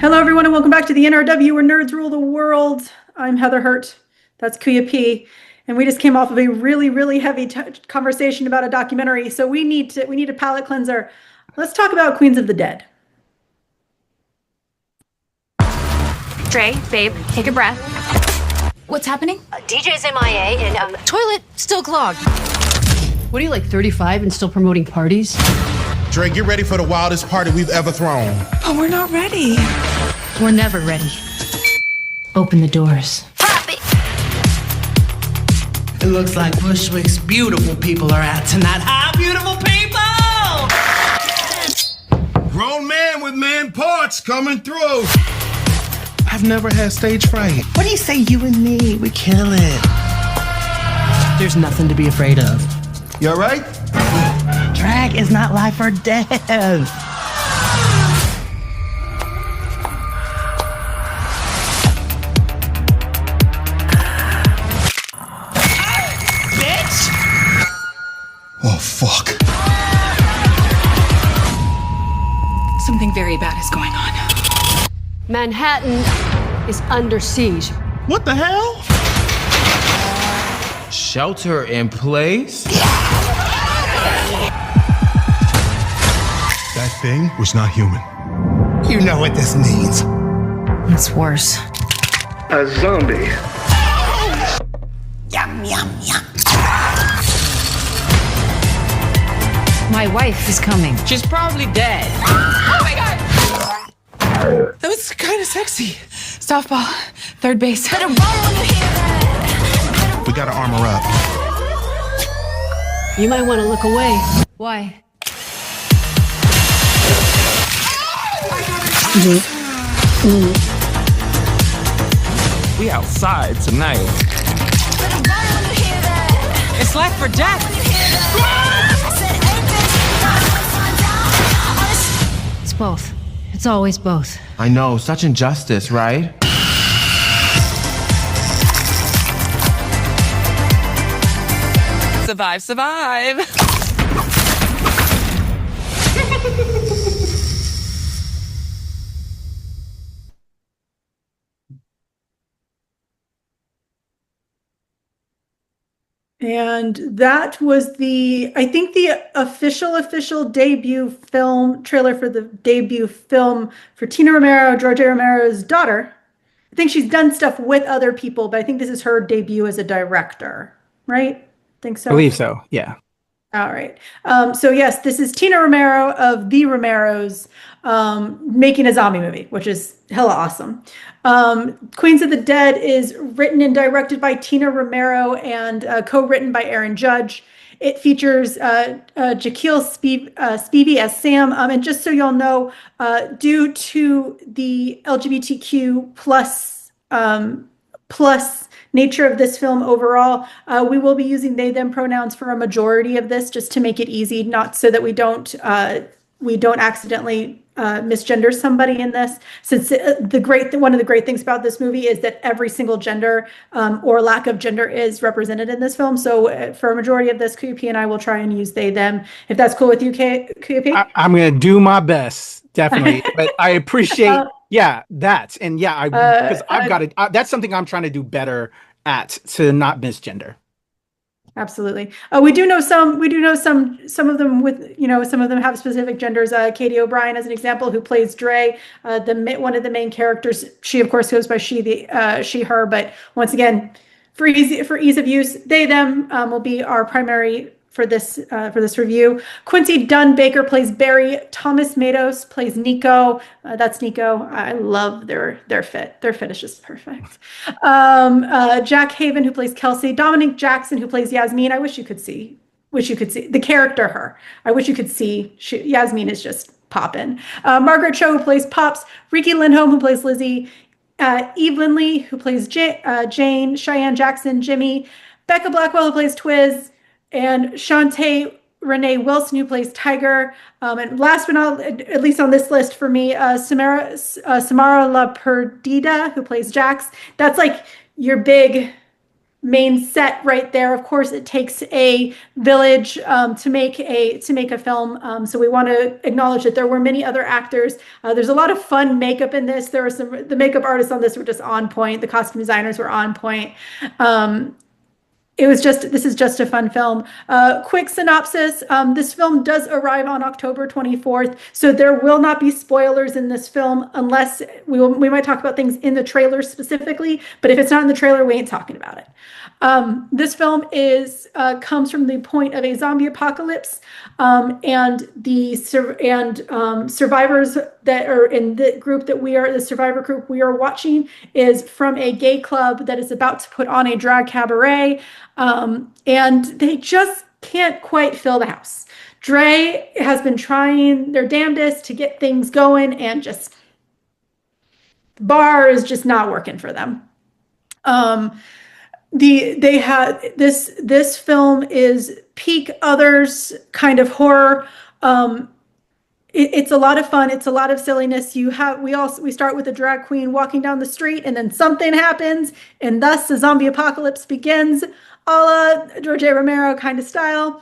Hello, everyone, and welcome back to the NRW, where nerds rule the world. I'm Heather Hurt. That's KAYFABEYBABY. And we just came off of a really, really heavy conversation about a documentary. So we need a palate cleanser. Let's talk about Queens of the Dead. Dre, babe, take a breath. What's happening? DJ's MIA and Toilet still clogged. What are you, like 35 and still promoting parties? Dre, get ready for the wildest party we've ever thrown. But we're not ready. We're never ready. Open the doors. It looks like Bushwick's beautiful people are out tonight. Hi, beautiful people! Grown man with man parts coming through. I've never had stage fright. What do you say, you and me? We kill it. There's nothing to be afraid of. You all right? Drag is not life or death. Bitch! Oh, fuck. Something very bad is going on. Manhattan is under siege. What the hell? Shelter in place? That thing was not human. You know what this means. It's worse. A zombie. Yum, yum, yum. My wife is coming. She's probably dead. Oh my God! That was kind of sexy. Softball, third base. We gotta armor up. You might want to look away. Why? We outside tonight. It's life or death. It's both. It's always both. I know, such injustice, right? Survive, survive. And that was the official debut film trailer for the debut film for Tina Romero, George A. Romero's daughter. I think she's done stuff with other people, but I think this is her debut as a director, right? Think so? I believe so, yeah. All right. So yes, this is Tina Romero of The Romeros making a zombie movie, which is hella awesome. Queens of the Dead is written and directed by Tina Romero and co-written by Erin Judge. It features Jaquel Spivey as Sam. And just so y'all know, due to the LGBTQ plus nature of this film overall, we will be using they, them pronouns for a majority of this, just to make it easy, not so that we don't accidentally misgender somebody in this. Since one of the great things about this movie is that every single gender or lack of gender is represented in this film. So for a majority of this, KP and I will try and use they, them. If that's cool with you, KP? I'm going to do my best, definitely. But I appreciate, that. And because I've got it. That's something I'm trying to do better at, to not misgender. Absolutely. We do know some of them with, some of them have specific genders. Katy O'Brien, as an example, who plays Dre, one of the main characters. She, of course, goes by she, her. But once again, for ease of use, they, them will be our primary for this review. Quincy Dunn-Baker plays Barry. Tomas Matos plays Nico. That's Nico. I love their fit. Their fit is just perfect. Jack Haven, who plays Kelsey. Dominique Jackson, who plays Yasmin. I wish you could see the character her. I wish you could see. Yasmin is just poppin'. Margaret Cho, who plays Pops. Riki Lindhome, who plays Lizzie. Eve Lindley, who plays Jane. Cheyenne Jackson, Jimmy. Becca Blackwell, who plays Twiz. And Shaunette Renée Wilson, who plays Tiger. And last but not, at least on this list for me, Samara La Perdida, who plays Jax. That's like your big main set right there. Of course, it takes a village to make a film. So we want to acknowledge that there were many other actors. There's a lot of fun makeup in this. The makeup artists on this were just on point. The costume designers were on point. This is just a fun film. Quick synopsis. This film does arrive on October 24th, so there will not be spoilers in this film unless we might talk about things in the trailer specifically, but if it's not in the trailer, we ain't talking about it. This film comes from the point of a zombie apocalypse, and survivors that are in the group the survivor group we are watching is from a gay club that is about to put on a drag cabaret, and they just can't quite fill the house. Dre has been trying their damnedest to get things going, and just the bar is just not working for them. They had this film is peak Others kind of horror. It's a lot of fun. It's a lot of silliness. We start with a drag queen walking down the street, and then something happens, and thus the zombie apocalypse begins, a la George A. Romero kind of style.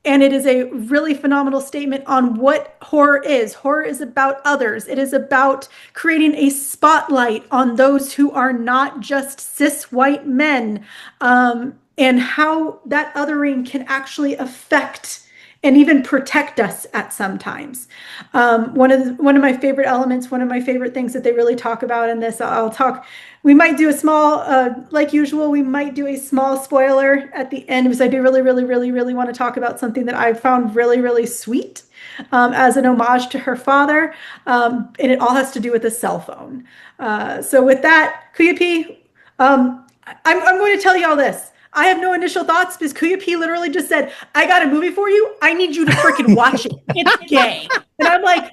And it is a really phenomenal statement on what horror is. Horror is about others. It is about creating a spotlight on those who are not just cis white men, and how that othering can actually affect and even protect us at some times. One of my favorite elements, one of my favorite things that they really talk about in this, we might do a small, like usual, we might do a small spoiler at the end, because I do really, really, really, really want to talk about something that I found really, really sweet, as an homage to her father. And it all has to do with a cell phone. So with that, KAYFABEYBABY, I'm going to tell you all this. I have no initial thoughts because KAYFABEYBABY literally just said, I got a movie for you. I need you to freaking watch it. It's gay. And I'm like,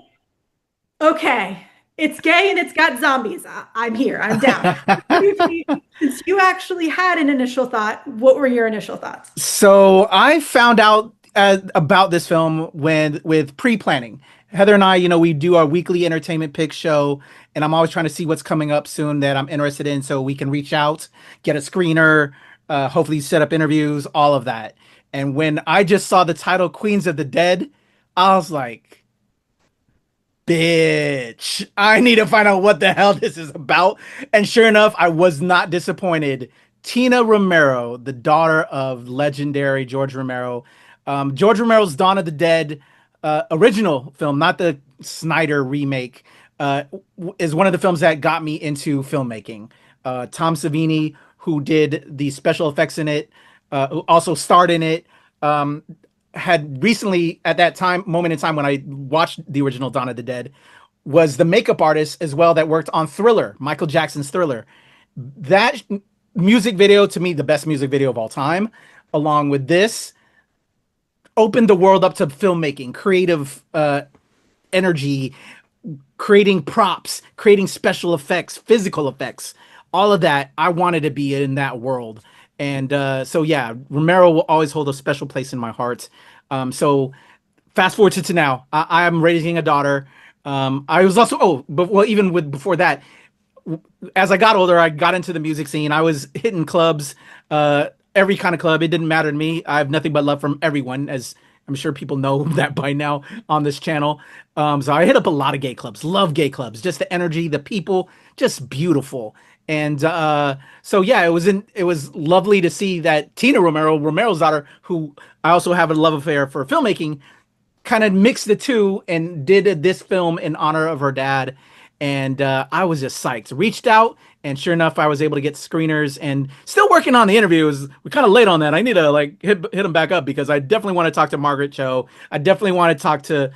okay, it's gay and it's got zombies. I'm here. I'm down. KAYFABEYBABY, since you actually had an initial thought, what were your initial thoughts? So I found out about this film with pre-planning. Heather and I, we do our weekly entertainment pick show, and I'm always trying to see what's coming up soon that I'm interested in so we can reach out, get a screener, hopefully set up interviews, all of that. And when I just saw the title Queens of the Dead, I was like, bitch, I need to find out what the hell this is about. And sure enough, I was not disappointed. Tina Romero, the daughter of legendary George Romero. George Romero's Dawn of the Dead original film, not the Snyder remake, is one of the films that got me into filmmaking. Tom Savini, who did the special effects in it, who also starred in it, had recently, at that moment in time when I watched the original Dawn of the Dead, was the makeup artist as well that worked on Thriller, Michael Jackson's Thriller. That music video, to me, the best music video of all time, along with this, opened the world up to filmmaking, creative energy, creating props, creating special effects, physical effects. All of that, I wanted to be in that world. And so, yeah, Romero will always hold a special place in my heart. So fast forward to now, I am raising a daughter. I was also, before that, as I got older, I got into the music scene. I was hitting clubs, every kind of club. It didn't matter to me. I have nothing but love from everyone, as I'm sure people know that by now on this channel. So I hit up a lot of gay clubs, love gay clubs, just the energy, the people, just beautiful. And so yeah, it was lovely to see that Tina Romero, Romero's daughter, who I also have a love affair for filmmaking, kind of mixed the two and did this film in honor of her dad. And I was just psyched. Reached out, and sure enough, I was able to get screeners, and still working on the interviews. We're kind of late on that. I need to hit them back up, because I definitely want to talk to Margaret Cho. I definitely want to talk to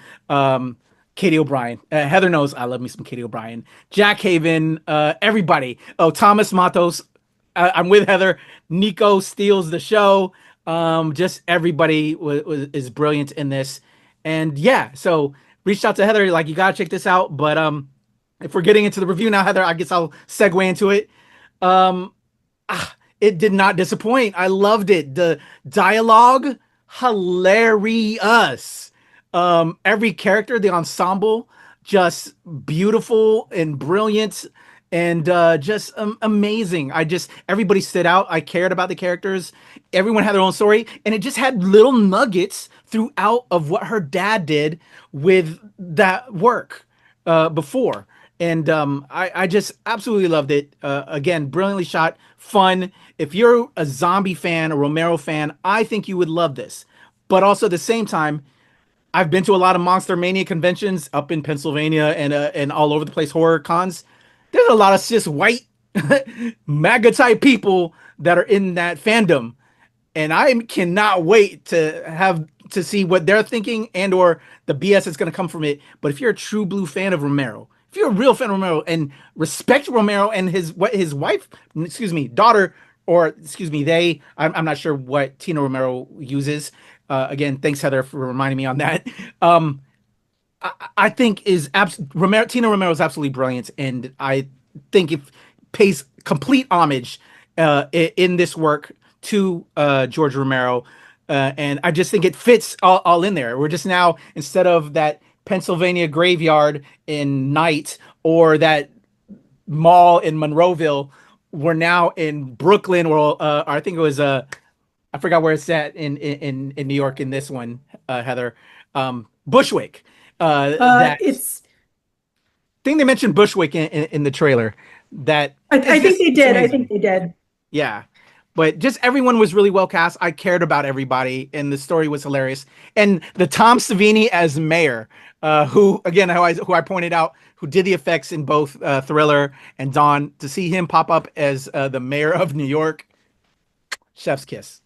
Katy O'Brien. Heather knows I love me some Katy O'Brien. Jack Haven, everybody. Oh, Tomas Matos. I'm with Heather. Nico steals the show. Just everybody is brilliant in this. And yeah, so reached out to Heather, you got to check this out. But if we're getting into the review now, Heather, I guess I'll segue into it. It did not disappoint. I loved it. The dialogue, hilarious. Every character, the ensemble, just beautiful and brilliant. and just amazing. Everybody stood out. I cared about the characters. Everyone had their own story, and it just had little nuggets throughout of what her dad did with that work before. And I just absolutely loved it. Again, brilliantly shot, fun. If you're a zombie fan, a Romero fan, I think you would love this. But also at the same time, I've been to a lot of Monster Mania conventions up in Pennsylvania and all over the place, horror cons. There's a lot of cis white MAGA type people that are in that fandom, and I cannot wait to see what they're thinking and or the BS that's going to come from it. But if you're a true blue fan of Romero, if you're a real fan of Romero and respect Romero and his wife, daughter, or I'm not sure what Tina Romero uses. Again, thanks Heather for reminding me on that. I think Tina Romero is absolutely brilliant, and I think it pays complete homage in this work to George Romero, and I just think it fits all in there. We're just now, instead of that Pennsylvania graveyard in Night or that mall in Monroeville, we're now in Brooklyn, or I think it was I forgot where it's at in New York in this one, Heather. Bushwick. It's. I think they mentioned Bushwick in the trailer. I think they did. I think they did. Yeah, but just everyone was really well cast. I cared about everybody, and the story was hilarious. And the Tom Savini as mayor, who I pointed out, who did the effects in both Thriller and Dawn, to see him pop up as the mayor of New York, chef's kiss.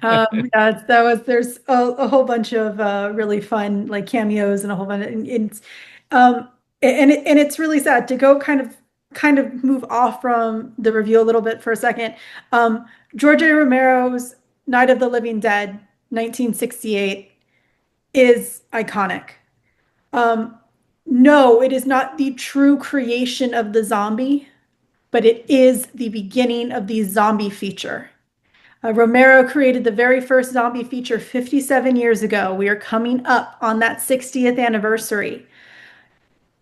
There's a whole bunch of really fun like cameos and a whole bunch and it's really sad to go kind of move off from the review a little bit for a second. George A. Romero's Night of the Living Dead 1968 is iconic. No, it is not the true creation of the zombie, but it is the beginning of the zombie feature. Romero created the very first zombie feature 57 years ago. We are coming up on that 60th anniversary.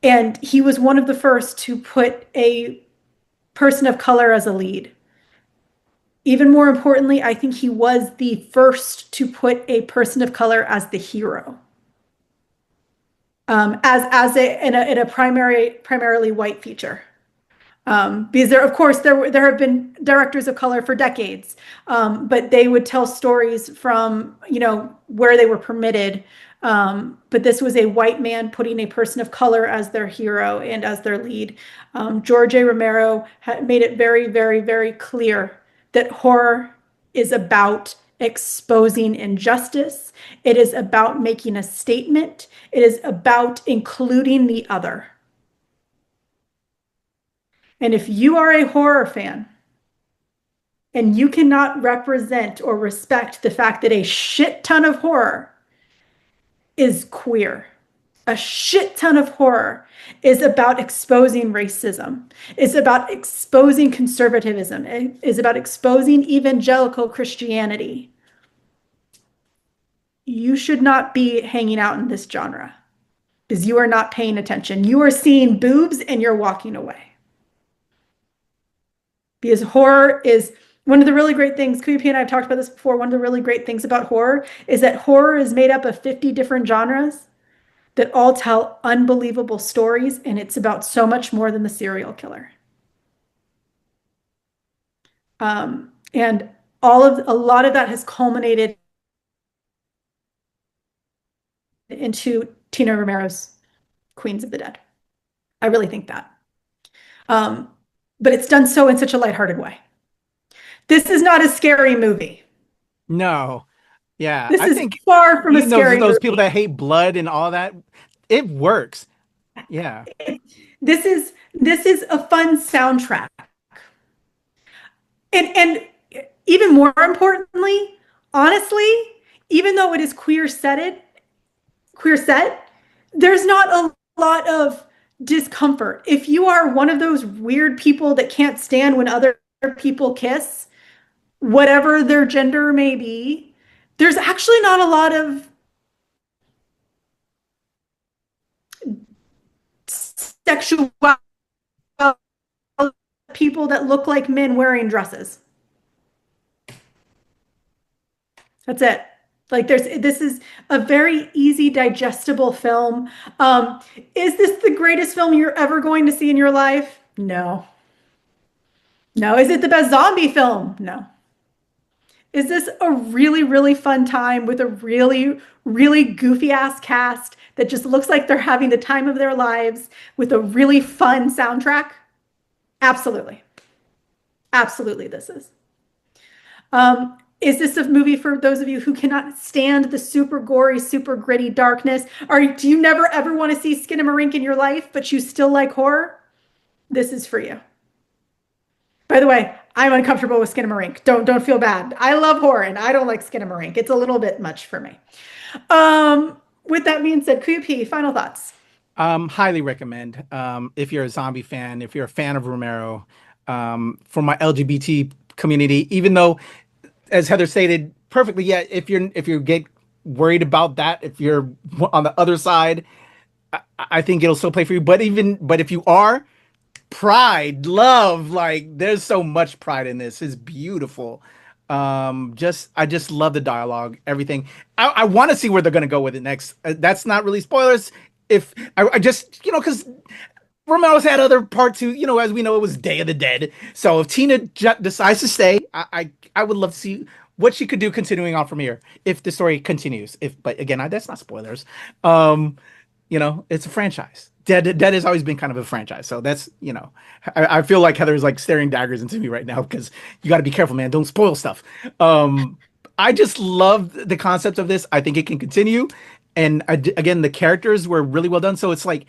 And he was one of the first to put a person of color as a lead. Even more importantly, I think he was the first to put a person of color as the hero. In a primarily white feature. Because there have been directors of color for decades, but they would tell stories from, where they were permitted. But this was a white man putting a person of color as their hero and as their lead. George A. Romero made it very, very, very clear that horror is about exposing injustice. It is about making a statement. It is about including the other. And if you are a horror fan and you cannot represent or respect the fact that a shit ton of horror is queer, a shit ton of horror is about exposing racism, is about exposing conservatism, is about exposing evangelical Christianity, you should not be hanging out in this genre because you are not paying attention. You are seeing boobs and you're walking away. Because horror is one of the really great things, Kupi and I have talked about this before, one of the really great things about horror is that horror is made up of 50 different genres that all tell unbelievable stories, and it's about so much more than the serial killer. And a lot of that has culminated into Tina Romero's Queens of the Dead. I really think that. But it's done so in such a lighthearted way. This is not a scary movie. No. Yeah. I think far from a scary those movie. people that hate blood and all that, it works. Yeah. This is a fun soundtrack. And even more importantly, honestly, even though it is queer set, there's not a lot of discomfort. If you are one of those weird people that can't stand when other people kiss, whatever their gender may be, there's actually not a lot of sexuality people that look like men wearing dresses. That's it. Like this is a very easy, digestible film. Is this the greatest film you're ever going to see in your life? No. No. Is it the best zombie film? No. Is this a really, really fun time with a really, really goofy ass cast that just looks like they're having the time of their lives with a really fun soundtrack? Absolutely. Absolutely this is. Is this a movie for those of you who cannot stand the super gory, super gritty darkness? Do you never ever want to see Skinamarink in your life, but you still like horror? This is for you. By the way, I'm uncomfortable with Skinamarink. Don't feel bad. I love horror and I don't like Skinamarink. It's a little bit much for me. With that being said, KAYFABEYBABY, final thoughts. Highly recommend. If you're a zombie fan, if you're a fan of Romero, for my LGBT community, even though, as Heather stated perfectly, yeah, if you get worried about that, if you're on the other side, I think it'll still play for you. But if you are, pride, love, like there's so much pride in this. It's beautiful. I just love the dialogue, everything. I want to see where they're gonna go with it next. That's not really spoilers. If I just, because Romero's had other part 2, as we know, it was Day of the Dead. So if Tina decides to stay, I would love to see what she could do continuing on from here if the story continues. But again, that's not spoilers. It's a franchise. Dead has always been kind of a franchise. So that's, I feel like Heather's like staring daggers into me right now because you got to be careful, man. Don't spoil stuff. I just love the concept of this. I think it can continue. And again, the characters were really well done. So it's like,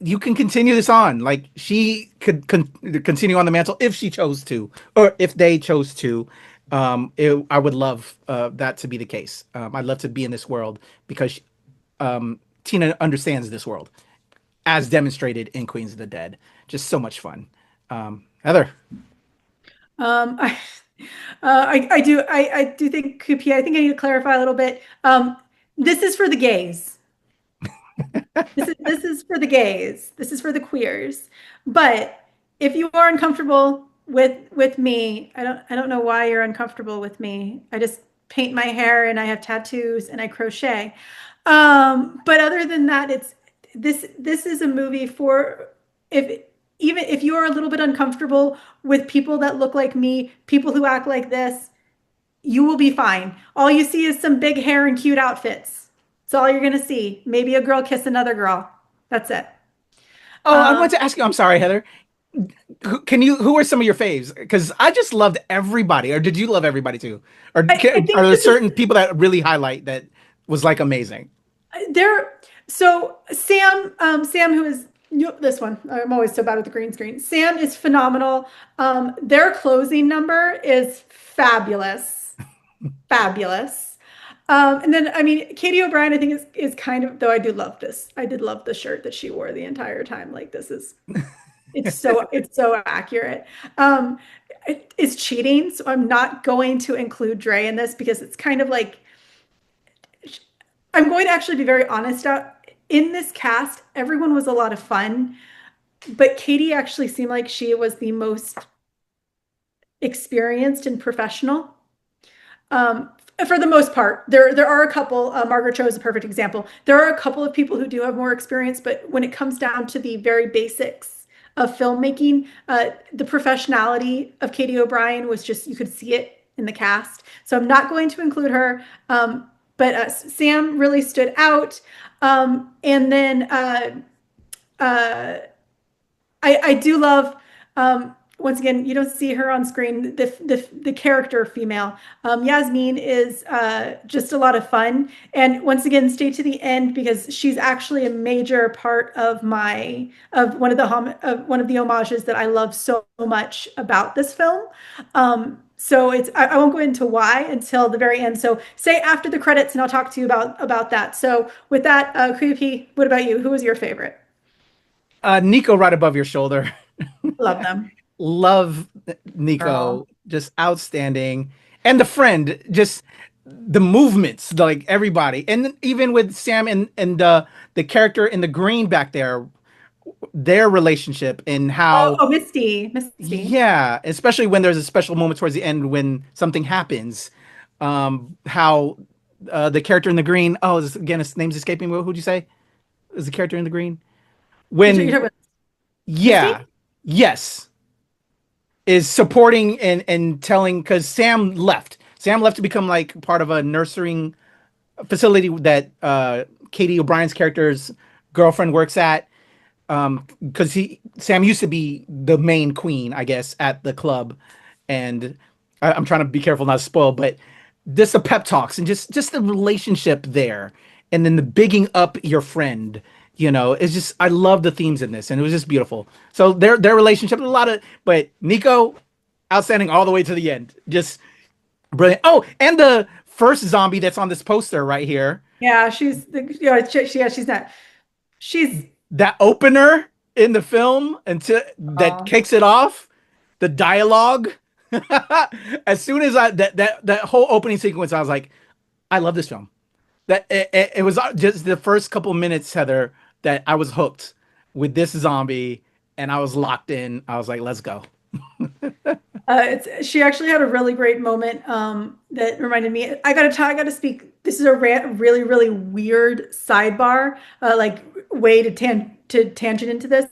you can continue this on. Like she could continue on the mantle if she chose to, or if they chose to. I would love that to be the case. I'd love to be in this world because Tina understands this world, as demonstrated in Queens of the Dead. Just so much fun. Heather. I do think KAYFABEYBABY, I think I need to clarify a little bit. This is for the gays. This is for the gays. This is for the queers. But if you are uncomfortable with me, I don't know why you're uncomfortable with me. I just paint my hair and I have tattoos and I crochet. But other than that, this is a movie for even if you are a little bit uncomfortable with people that look like me, people who act like this, you will be fine. All you see is some big hair and cute outfits. That's all you're going to see. Maybe a girl kiss another girl. That's it. Oh, I want to ask you, I'm sorry, Heather. Who are some of your faves? Because I just loved everybody. Or did you love everybody too? Or are there certain people that really highlight that was like amazing? So Sam, who is this one, I'm always so bad with the green screen. Sam is phenomenal. Their closing number is fabulous. Fabulous. And then, Katy O'Brien, I think is kind of, though I do love this. I did love the shirt that she wore the entire time. Like this is, it's so accurate. It's cheating. So I'm not going to include Dre in this because it's kind of like, I'm going to actually be very honest in this cast. Everyone was a lot of fun, but Katy actually seemed like she was the most experienced and professional. For the most part, there are a couple, Margaret Cho is a perfect example. There are a couple of people who do have more experience, but when it comes down to the very basics of filmmaking, the professionality of Katy O'Brien was just, you could see it in the cast. So I'm not going to include her, but Sam really stood out. And then I do love, once again, you don't see her on screen, the character female. Yasmin is just a lot of fun. And once again, stay to the end because she's actually a major part of one of the homages that I love so much about this film. So I won't go into why until the very end. So say after the credits and I'll talk to you about that. So with that, KAYFABEYBABY, what about you? Who was your favorite? Nico right above your shoulder. Love them. Love Nico, just outstanding. And the friend, just the movements, like everybody. And even with Sam and the character in the green back there, their relationship and how Misty. yeah, especially when there's a special moment towards the end when something happens. How the character in the green, again, his name's escaping me. Who'd you say is the character in the green? When yeah, yes, is supporting and telling, because Sam left to become like part of a nursing facility that Katy O'Brien's character's girlfriend works at, because Sam used to be the main queen, I guess, at the club. And I'm trying to be careful not to spoil, but just the pep talks and just the relationship there, and then the bigging up your friend, it's just, I love the themes in this, and it was just beautiful. So their relationship, but Nico, outstanding all the way to the end, just brilliant. Oh, and the first zombie that's on this poster right here. Yeah, she's that opener in the film that kicks it off. The dialogue. As soon as that whole opening sequence, I was like, I love this film. That it was just the first couple of minutes, Heather, that I was hooked with this zombie, and I was locked in. I was like, let's go. She actually had a really great moment that reminded me. I gotta speak. This is a really, really weird sidebar, way to tangent into this.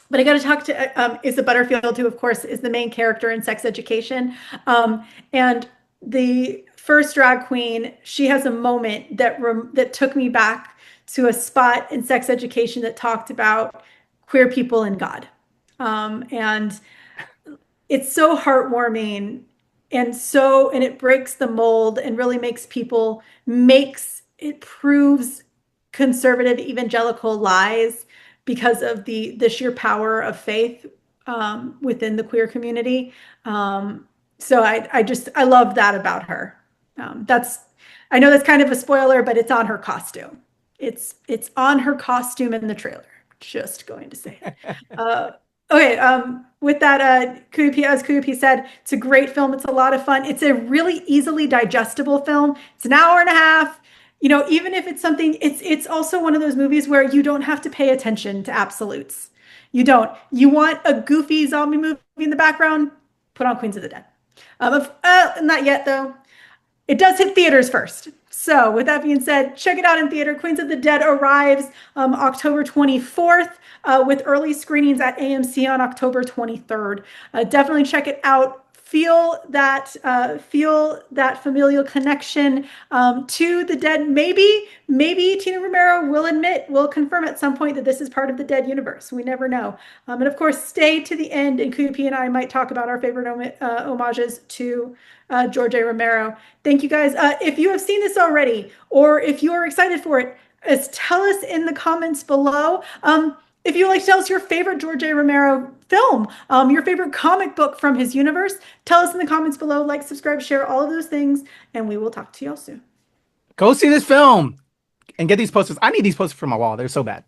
But I got to talk to Issa Butterfield, who of course is the main character in Sex Education, and the first drag queen. She has a moment that took me back to a spot in Sex Education that talked about queer people and God, and it's so heartwarming, and it breaks the mold and really proves conservative evangelical lies because of the sheer power of faith within the queer community. So I love that about her. I know that's kind of a spoiler, but it's on her costume. It's on her costume in the trailer. Just going to say it. Okay. With that, as Kuyupi said, it's a great film. It's a lot of fun. It's a really easily digestible film. It's an hour and a half. Even if it's something, it's also one of those movies where you don't have to pay attention to absolutes. You don't. You want a goofy zombie movie in the background? Put on Queens of the Dead. Not yet, though. It does hit theaters first. So with that being said, check it out in theater. Queens of the Dead arrives October 24th with early screenings at AMC on October 23rd. Definitely check it out. Feel that familial connection to the Dead. Maybe Tina Romero will confirm at some point that this is part of the Dead universe. We never know. And of course, stay to the end, and Kuyupi and I might talk about our favorite homages to George A. Romero. Thank you guys. If you have seen this already, or if you are excited for it, tell us in the comments below. If you would like to tell us your favorite George A. Romero film, your favorite comic book from his universe, tell us in the comments below. Like, subscribe, share, all of those things, and we will talk to y'all soon. Go see this film and get these posters. I need these posters for my wall. They're so bad.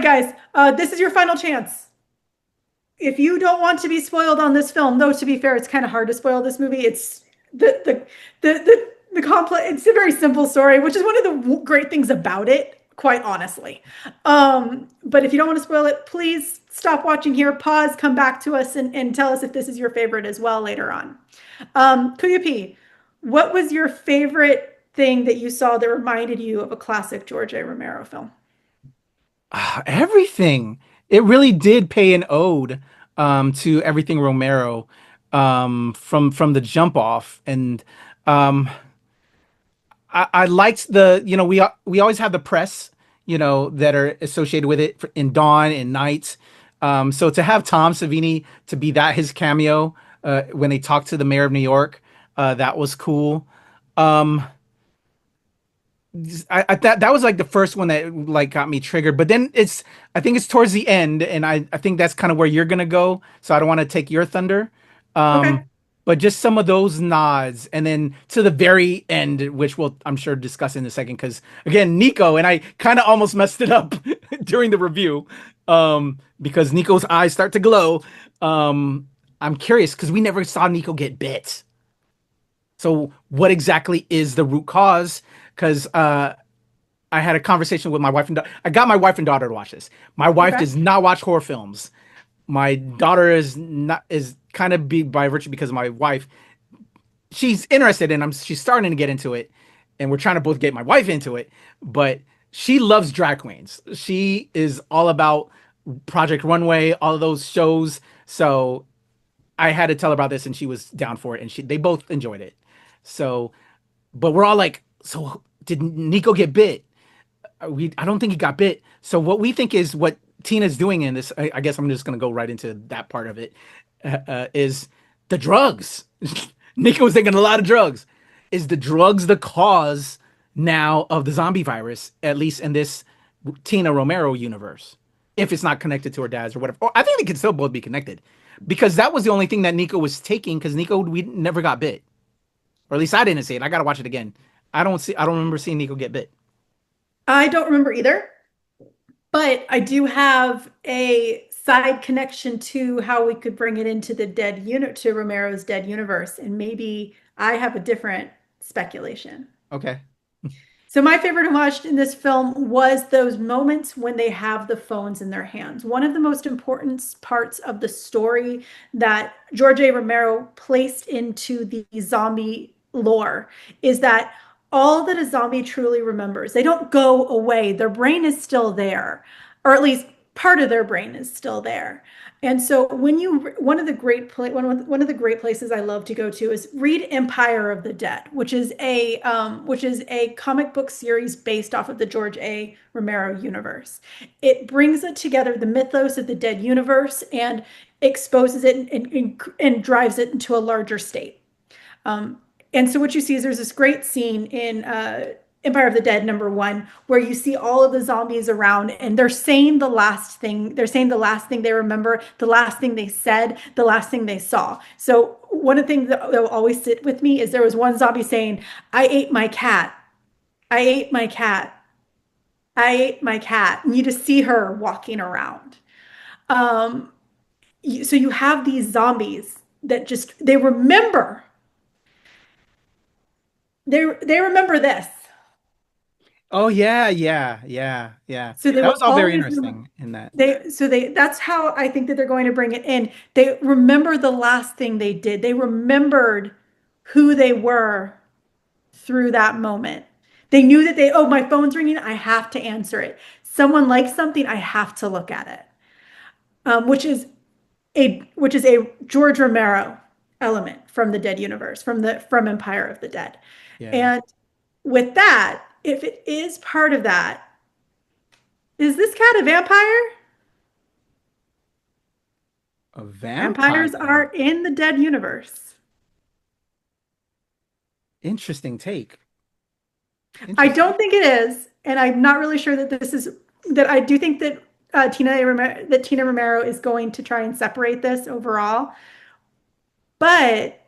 Guys, this is your final chance. If you don't want to be spoiled on this film, though, to be fair, it's kind of hard to spoil this movie. It's the complex. It's a very simple story, which is one of the great things about it, quite honestly. But if you don't want to spoil it, please stop watching here, pause, come back to us, and tell us if this is your favorite as well later on. Kuyupi, what was your favorite thing that you saw that reminded you of a classic George A. Romero film? Everything. It really did pay an ode to everything Romero from the jump off. And I liked we always have the press, that are associated with it in Dawn and Night. So to have Tom Savini to be his cameo when they talked to the mayor of New York, that was cool. That was like the first one that like got me triggered, but then I think it's towards the end, and I think that's kind of where you're gonna go. So I don't want to take your thunder. Okay. But just some of those nods, and then to the very end, which we'll I'm sure discuss in a second, because again, Nico and I kind of almost messed it up during the review, because Nico's eyes start to glow. I'm curious because we never saw Nico get bit. So what exactly is the root cause? Because I had a conversation with my wife and I got my wife and daughter to watch this. My wife does not watch horror films. My daughter is kind of big by virtue because of my wife. She's interested in she's starting to get into it, and we're trying to both get my wife into it, but she loves drag queens. She is all about Project Runway, all of those shows. So I had to tell her about this, and she was down for it, and they both enjoyed it. So, but we're all like, so did Nico get bit? I don't think he got bit. So what we think is what Tina's doing in this, I guess I'm just going to go right into that part of it, is the drugs. Nico was taking a lot of drugs. Is the drugs the cause now of the zombie virus, at least in this Tina Romero universe? If it's not connected to her dad's or whatever. Or I think they could still both be connected, because that was the only thing that Nico was taking, because we never got bit. Or at least I didn't see it. I got to watch it again. I don't remember seeing Nico get bit. I don't remember either, but I do have a side connection to how we could bring it into the to Romero's dead universe, and maybe I have a different speculation. Okay. So my favorite homage in this film was those moments when they have the phones in their hands. One of the most important parts of the story that George A. Romero placed into the zombie lore is that all that a zombie truly remembers, they don't go away. Their brain is still there, or at least part of their brain is still there. And so when one of the great places I love to go to is read Empire of the Dead, which is a comic book series based off of the George A. Romero universe. It brings it together, the mythos of the dead universe, and exposes it and drives it into a larger state. And so what you see is there's this great scene in Empire of the Dead #1 where you see all of the zombies around, and they're saying the last thing. They're saying the last thing they remember, the last thing they said, the last thing they saw. So one of the things that will always sit with me is there was one zombie saying, "I ate my cat. I ate my cat. I ate my cat." And you just see her walking around. So you have these zombies that they remember. They remember this. Oh yeah. So that was all very interesting in that. That's how I think that they're going to bring it in. They remember the last thing they did. They remembered who they were through that moment. They knew that my phone's ringing. I have to answer it. Someone likes something. I have to look at it. Which is a George Romero element from the Dead universe, from Empire of the Dead. Yeah. And with that, if it is part of that, is this cat a vampire? A vampire? Vampires are in the Dead universe. Interesting take. I don't think it is, and I'm not really sure that I do think that Tina Romero is going to try and separate this overall. But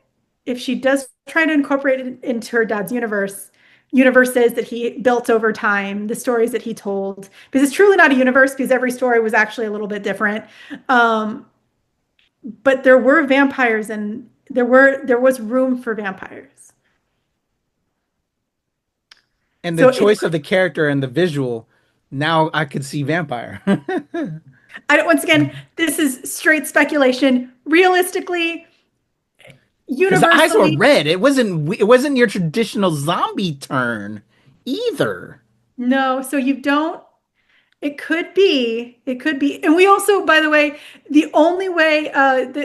if she does try to incorporate it into her dad's universes that he built over time, the stories that he told, because it's truly not a universe, because every story was actually a little bit different. But there were vampires, and there was room for vampires. And the choice of the character and the visual, now I could see vampire. Once again, this is straight speculation. Realistically, universally, the eyes were red. It wasn't your traditional zombie turn either. No, so you don't. It could be. It could be. And we also, by the way, the only way,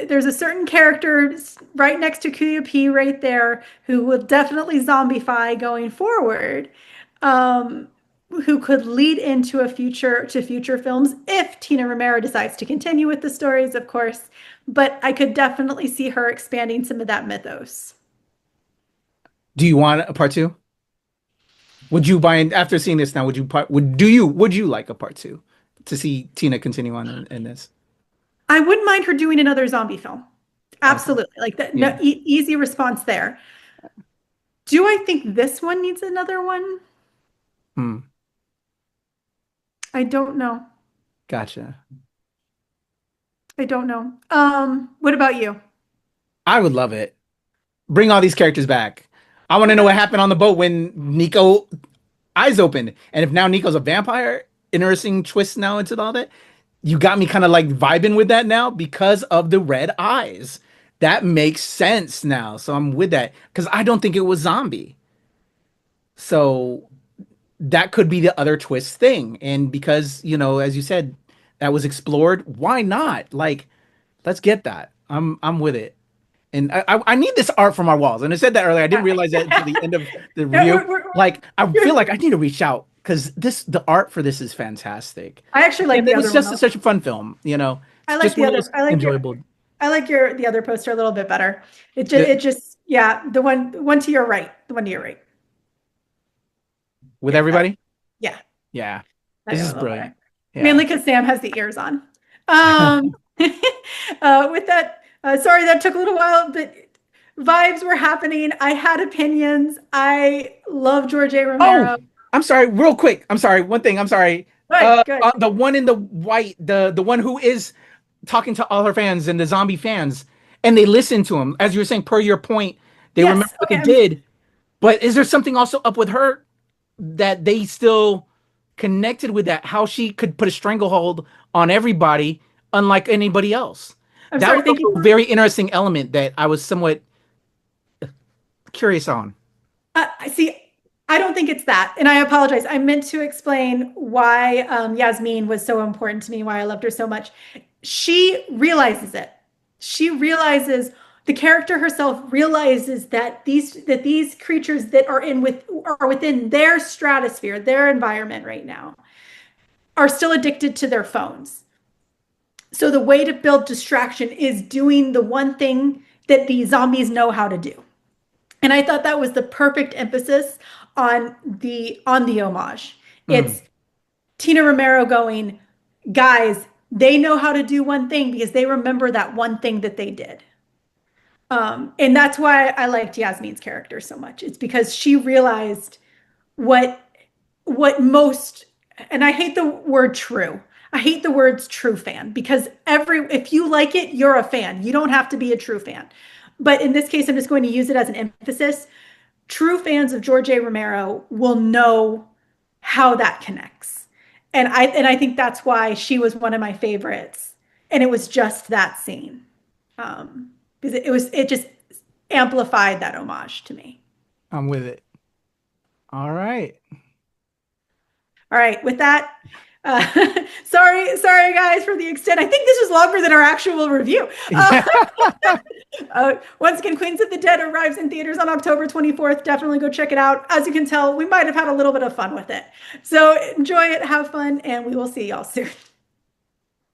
there's a certain character right next to KAYFABEBABY right there who will definitely zombify going forward, who could lead into future films if Tina Romero decides to continue with the stories, of course. But I could definitely see her expanding some of that mythos. Do you want a part 2? Would you after seeing this now? Would you like a part 2 to see Tina continue on in this? I wouldn't mind her doing another zombie film. Absolutely, like that. Yeah. No, easy response there. Do I think this one needs another one? I don't know. Gotcha. I don't know. What about you? I would love it. Bring all these characters back. I want to know what happened on the boat when Nico eyes opened. And if now Nico's a vampire, interesting twist now into all that. You got me kind of like vibing with that now because of the red eyes. That makes sense now. So I'm with that because I don't think it was zombie. So that could be the other twist thing. And because, you know, as you said, that was explored. Why not? Like, let's get that. I'm with it. And I need this art from our walls. And I said that earlier. I didn't realize that until the end of the review. Like, I feel like I need to reach out because the art for this is fantastic. I actually like the other one. It's just such a fun film, you know. I like the other. I like enjoyable. I like the other poster a little bit better. It just the one to your right. The one to your right. With everybody? Yeah. Yeah. This is brilliant. Yeah. Mainly because Sam has the ears on. With that. Sorry, that took a little while, but vibes were happening. I had opinions. I love George A. Romero. Oh, I'm sorry, real quick. I'm sorry. One thing. I'm sorry. Good. The one in the white, the one who is talking to all her fans and the zombie fans, and they listen to him. As you were saying, per your point, they remember what they did. But is there something also up with her that they still connected with that? How she could put a stranglehold on everybody, unlike anybody else? That was a very interesting element that I was somewhat curious on. See, I don't think it's that. And I apologize. I meant to explain why Yasmin was so important to me, why I loved her so much. She realizes it. She realizes, the character herself realizes that these creatures that are within their stratosphere, their environment right now, are still addicted to their phones. So the way to build distraction is doing the one thing that the zombies know how to do. And I thought that was the perfect emphasis on the homage. It's Tina Romero going, guys, they know how to do one thing because they remember that one thing that they did. And that's why I liked Yasmin's character so much. It's because she realized what most, and I hate the word true. I hate the words true fan because if you like it, you're a fan. You don't have to be a true fan. But in this case, I'm just going to use it as an emphasis. True fans of George A. Romero will know how that connects. And I think that's why she was one of my favorites. And it was just that scene. Because it just amplified that homage to me. I'm with it. All right. With that, sorry guys for the extent. I think this was longer than our actual review. Once again, Queens of the Dead arrives in theaters on October 24th. Definitely go check it out. As you can tell, we might have had a little bit of fun with it. So enjoy it, have fun, and we will see y'all soon.